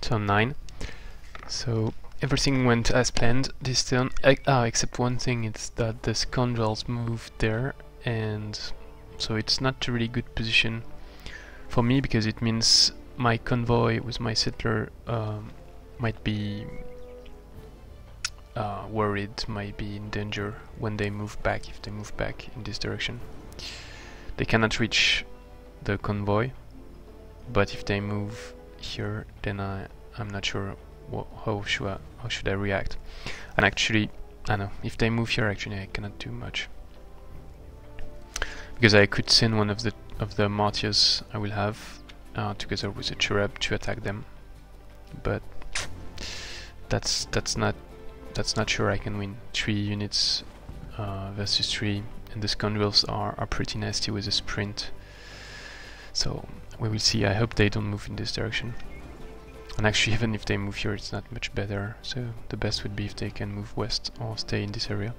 turn 9. So everything went as planned this turn, except one thing, it's that the scoundrels moved there, and so it's not a really good position for me, because it means my convoy with my settler might be worried, might be in danger when they move back, if they move back in this direction. They cannot reach the convoy, but if they move here, then I'm not sure how should I react. And actually, I know, if they move here, actually I cannot do much, because I could send one of the martyrs I will have together with a cherub to attack them, but that's not sure I can win. 3 units versus 3, and the scoundrels are pretty nasty with a sprint, so we will see. I hope they don't move in this direction. And actually, even if they move here, it's not much better, so the best would be if they can move west or stay in this area.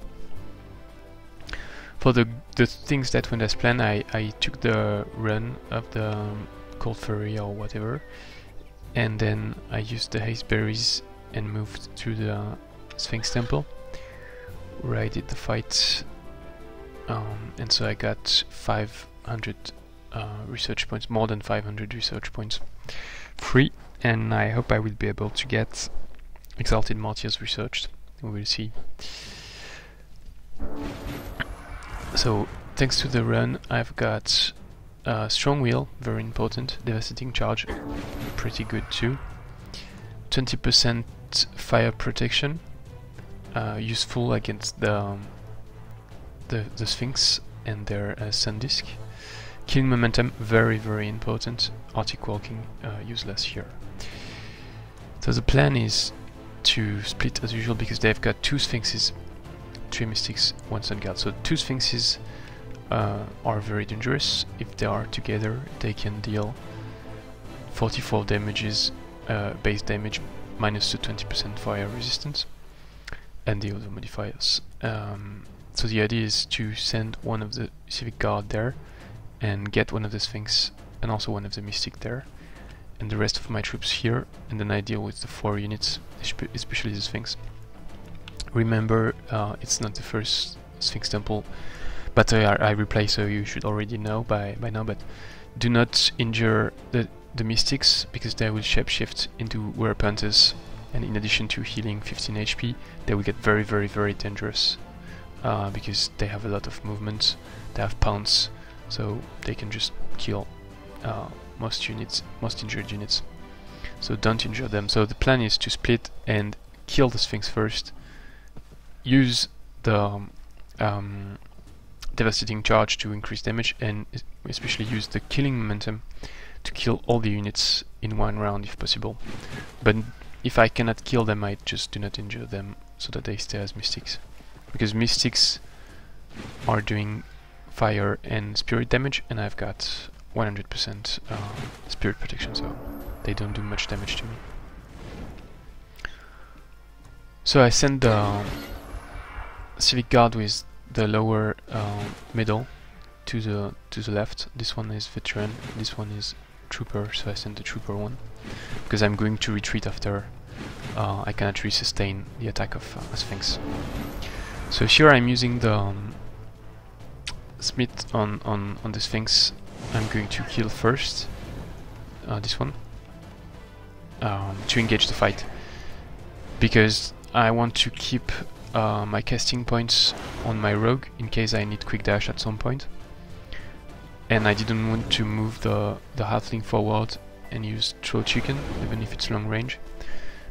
For the things that went as planned, I took the run of the Cold Fury or whatever, and then I used the Haste Berries and moved to the Sphinx Temple, where I did the fight, and so I got 500 research points, more than 500 research points free, and I hope I will be able to get Exalted Martyrs researched. We will see. So thanks to the run, I've got Strong Will, very important, Devastating Charge, pretty good too, 20% fire protection, useful against the Sphinx and their Sun Disk. Killing momentum, very important. Arctic Walking, useless here. So the plan is to split as usual, because they've got 2 Sphinxes, 3 Mystics, 1 Sunguard. So 2 Sphinxes are very dangerous. If they are together, they can deal 44 damages, base damage, minus to 20% fire resistance, and the other modifiers. So the idea is to send one of the Civic Guard there, and get one of the Sphinx and also one of the Mystic there, and the rest of my troops here, and then I deal with the 4 units, especially the Sphinx. Remember, it's not the first Sphinx Temple battle I replay, so you should already know by now, but do not injure the Mystics, because they will shapeshift into Werewolf Hunters, and in addition to healing 15 HP, they will get very dangerous, because they have a lot of movement, they have pounce, so they can just kill most injured units. So don't injure them. So the plan is to split and kill the Sphinx first, use the Devastating Charge to increase damage, and especially use the killing momentum to kill all the units in one round if possible. But if I cannot kill them, I just do not injure them, so that they stay as Mystics, because Mystics are doing fire and spirit damage, and I've got 100% spirit protection, so they don't do much damage to me. So I send the Civic Guard with the lower medal to the left. This one is veteran, this one is trooper, so I send the trooper one, because I'm going to retreat after I cannot really sustain the attack of Sphinx. So here I'm using the Smith on the Sphinx. I'm going to kill first this one to engage the fight, because I want to keep my casting points on my rogue in case I need quick dash at some point, and I didn't want to move the halfling forward and use throw chicken, even if it's long range,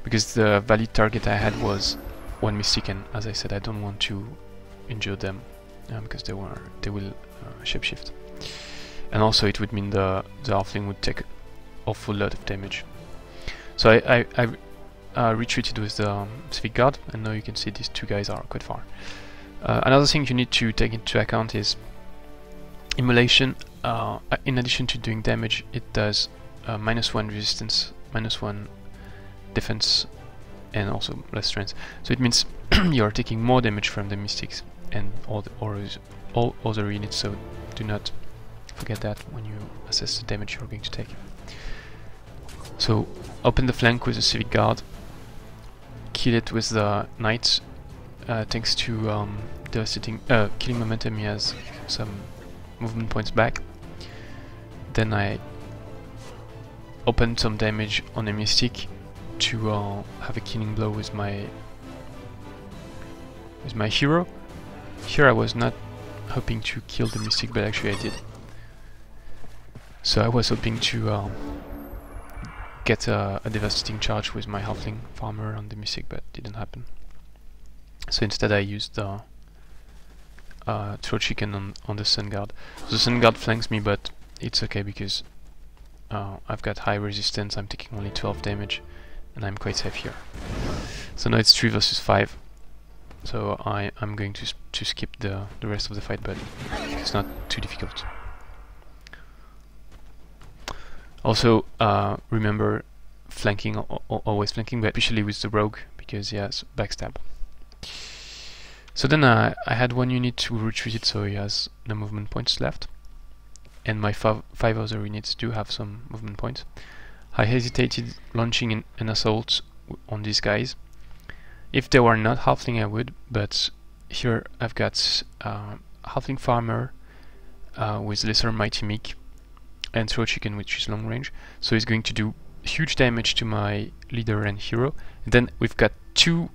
because the valid target I had was 1 Mystic, and as I said, I don't want to injure them because they will shapeshift, and also it would mean the halfling would take an awful lot of damage. So I retreated with the Civic Guard, and now you can see these 2 guys are quite far. Another thing you need to take into account is Immolation. In addition to doing damage, it does -1 resistance, -1 defense, and also less strength. So it means you are taking more damage from the Mystics and all other units, so do not forget that when you assess the damage you're going to take. So open the flank with the Civic Guard, kill it with the Knight. Thanks to devastating killing momentum, he has some movement points back. Then I open some damage on a Mystic to have a killing blow with my hero. Here I was not hoping to kill the Mystic, but actually I did. So I was hoping to get a devastating charge with my Halfling Farmer on the Mystic, but didn't happen. So instead I used the Throw Chicken on the Sunguard. The Sunguard flanks me, but it's okay because I've got high resistance, I'm taking only 12 damage, and I'm quite safe here. So now it's 3 versus 5. So I'm going to skip the rest of the fight, but it's not too difficult. Also, remember flanking, always flanking, but especially with the rogue, because he has backstab. So then I had one unit to retreat it, so he has no movement points left. And my 5 other units do have some movement points. I hesitated launching an assault on these guys. If they were not halfling I would, but here I've got halfling farmer with lesser mighty meek and throw chicken, which is long range, so he's going to do huge damage to my leader and hero. And then we've got 2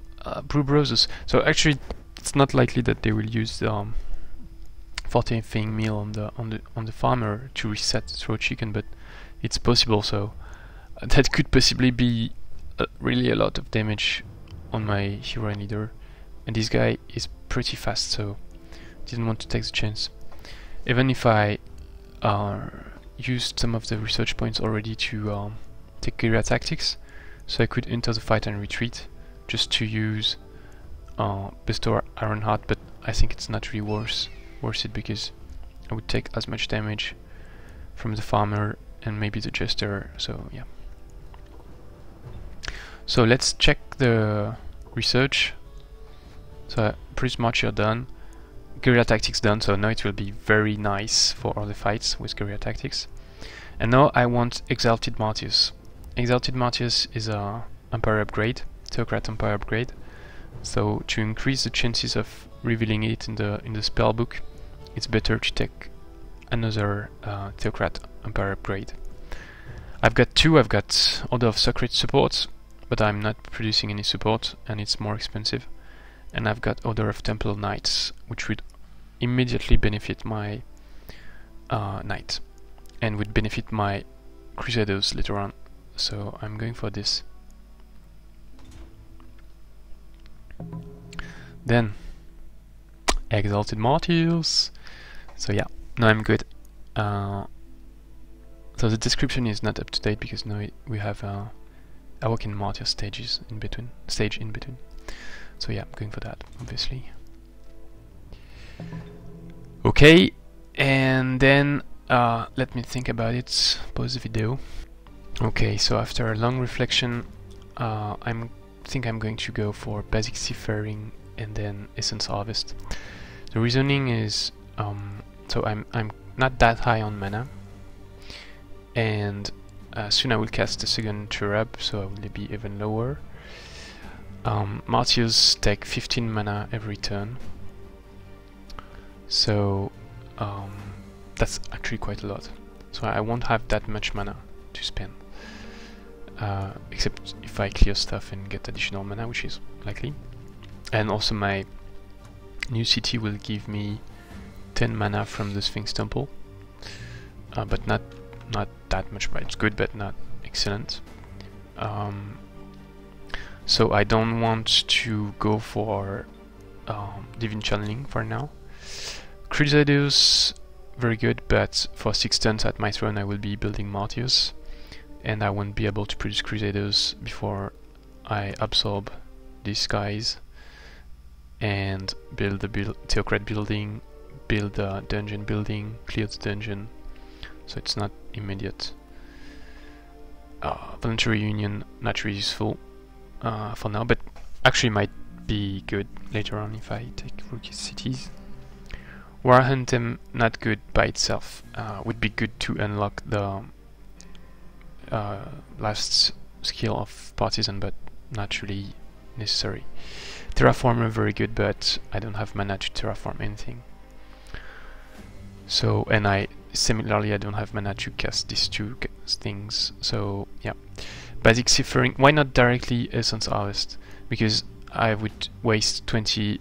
Brew Brothers, so actually it's not likely that they will use the fortifying meal on the farmer to reset the throw chicken, but it's possible. So that could possibly be really a lot of damage on my hero and leader, and this guy is pretty fast, so didn't want to take the chance. Even if I used some of the research points already to take Guerrilla Tactics, so I could enter the fight and retreat just to use Bestow Ironheart, but I think it's not really worth it because I would take as much damage from the farmer and maybe the jester, so yeah. So let's check the research. So pretty much you're done. Guerrilla Tactics done, so now it will be very nice for all the fights with Guerrilla Tactics. And now I want Exalted Martyrs. Exalted Martyrs is a Empire upgrade, Theocrat Empire upgrade. So to increase the chances of revealing it in the spell book, it's better to take another Theocrat Empire upgrade. I've got 2. I've got Order of Sacred Support, but I'm not producing any support and it's more expensive. And I've got Order of Temple Knights, which would immediately benefit my Knight and would benefit my Crusaders later on. So I'm going for this. Then Exalted Martyrs. So yeah, now I'm good. So the description is not up to date because now we have Awakened Martyr stage in between. So yeah, I'm going for that, obviously. Okay, and then let me think about it. Pause the video. Okay, so after a long reflection, I think I'm going to go for basic Seafaring and then Essence Harvest. The reasoning is so I'm not that high on mana, and soon I will cast a second Cherub, so I will be even lower. Martyrs take 15 mana every turn, so that's actually quite a lot. So I won't have that much mana to spend, except if I clear stuff and get additional mana, which is likely. And also my new city will give me 10 mana from the Sphinx Temple, but not that much. It's good, but not excellent. So I don't want to go for Divine Channeling for now. Crusaders, very good, but for 6 turns at my throne I will be building Martyrs, and I won't be able to produce Crusaders before I absorb these guys and build the Theocrat building, build the dungeon building, clear the dungeon, so it's not immediate. Voluntary Union, not really useful for now, but actually might be good later on if I take rookie cities. Warhuntem, not good by itself, would be good to unlock the last skill of Partisan, but not really necessary. Terraformer very good, but I don't have mana to terraform anything. So, and I similarly I don't have mana to cast these two things. So yeah, basic Seafaring. Why not directly Essence Harvest? Because I would waste 20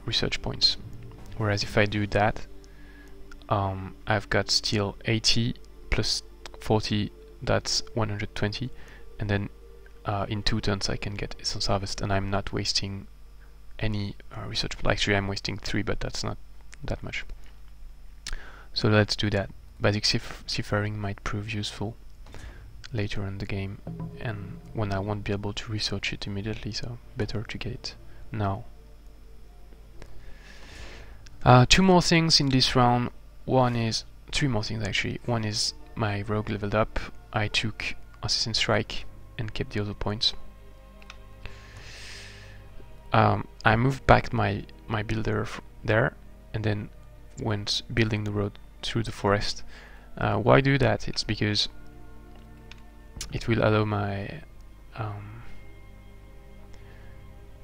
research points. Whereas if I do that, I've got still 80 plus 40, that's 120, and then in 2 turns I can get Essence Harvest, and I'm not wasting any research. Actually, I'm wasting 3, but that's not that much. So let's do that. Basic Seafaring might prove useful later in the game, and when I won't be able to research it immediately, so better to get it now. 2 more things in this round. 3 more things actually. One is my rogue leveled up. I took Assassin Strike and kept the other points. I moved back my builder there, and then went building the road through the forest. Why do that? It's because it will allow my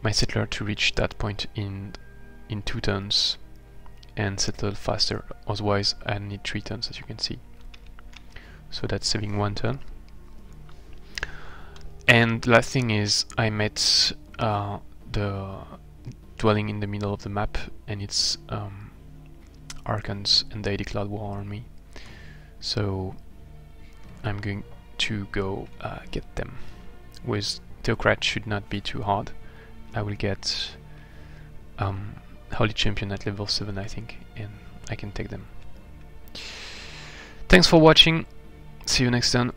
my settler to reach that point in 2 turns and settle faster. Otherwise I need 3 turns, as you can see. So that's saving 1 turn. And the last thing is I met the dwelling in the middle of the map, and it's Archons, and they declared war on me. So I'm going to go get them. With Theocrat should not be too hard. I will get Holy Champion at level 7, I think, and I can take them. Thanks for watching. See you next time.